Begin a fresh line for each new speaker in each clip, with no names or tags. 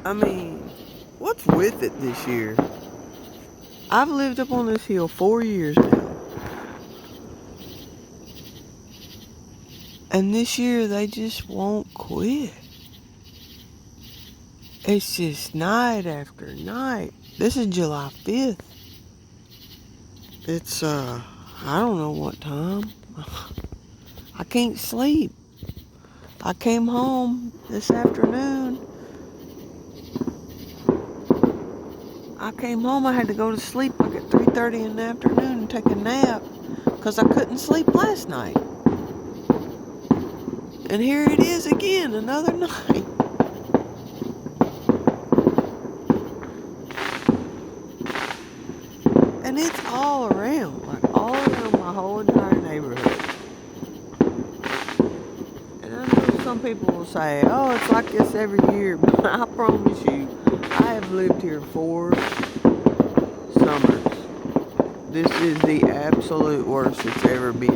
I mean, what's with it this year? I've lived up on this hill 4 years now. And this year they just won't quit. It's just night after night. This is July 5th. It's, I don't know what time. I can't sleep. I came home this afternoon. I had to go to sleep like at 3:30 in the afternoon and take a nap because I couldn't sleep last night. And here it is again, another night. And it's all around, my whole entire neighborhood. And I know some people will say, oh, it's like this every year, but I promise you, I have lived here 4 summers. This is the absolute worst it's ever been.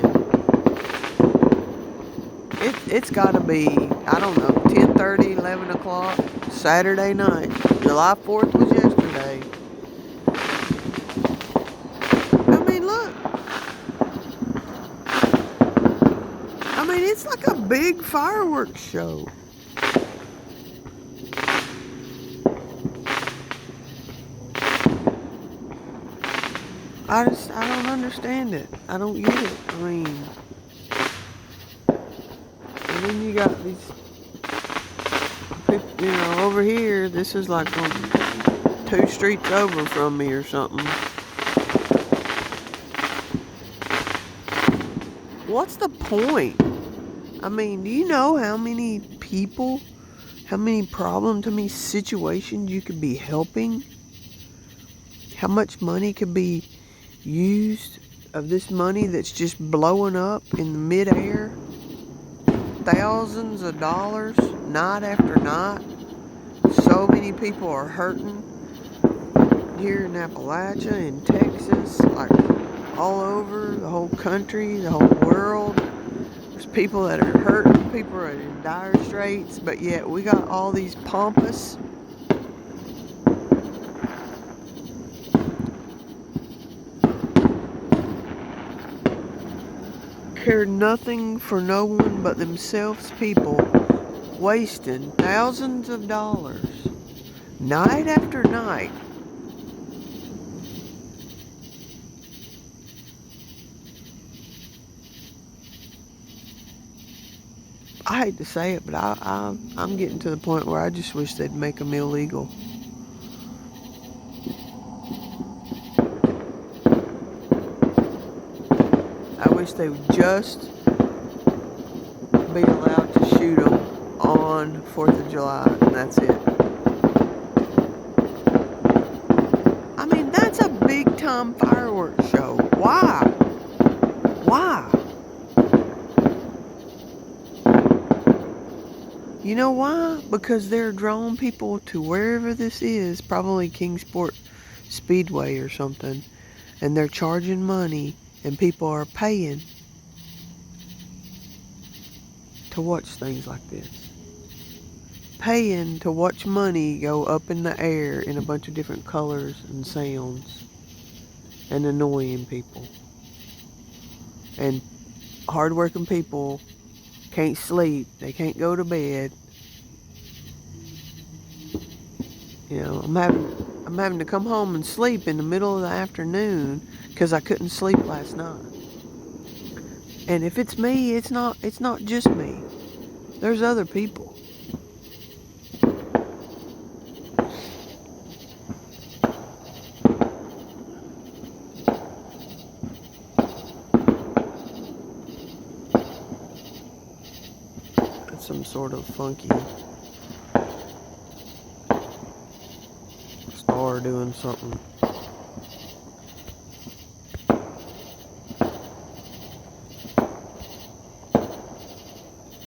It's gotta be, I don't know, 10:30, 11 o'clock, Saturday night. July 4th was yesterday. I mean, look. I mean, it's like a big fireworks show. I don't understand it. I don't get it. I mean, and then you got these people, over here. This is like 2 streets over from me or something. What's the point? I mean, do you know how many people, how many problems, how many situations you could be helping? How much money could be used of this money that's just blowing up in the midair? Thousands of dollars, night after night. So many people are hurting here in Appalachia, in Texas, like all over the whole country, the whole world. There's people that are hurting, people are in dire straits, but yet we got all these pompous, care nothing for no one but themselves people wasting thousands of dollars night after night. I hate to say it, but I'm getting to the point where I just wish they'd make them illegal. I wish they would just be allowed to shoot them on 4th of July, and that's it. I mean, that's a big time fireworks show. Why? Why? You know why? Because they're drawing people to wherever this is, probably Kingsport Speedway or something, and they're charging money, and people are paying to watch things like this. Paying to watch money go up in the air in a bunch of different colors and sounds, and annoying people. And hardworking people can't sleep, they can't go to bed. I'm having to come home and sleep in the middle of the afternoon because I couldn't sleep last night. And if it's me, it's not just me. There's other people. It's some sort of funky star doing something.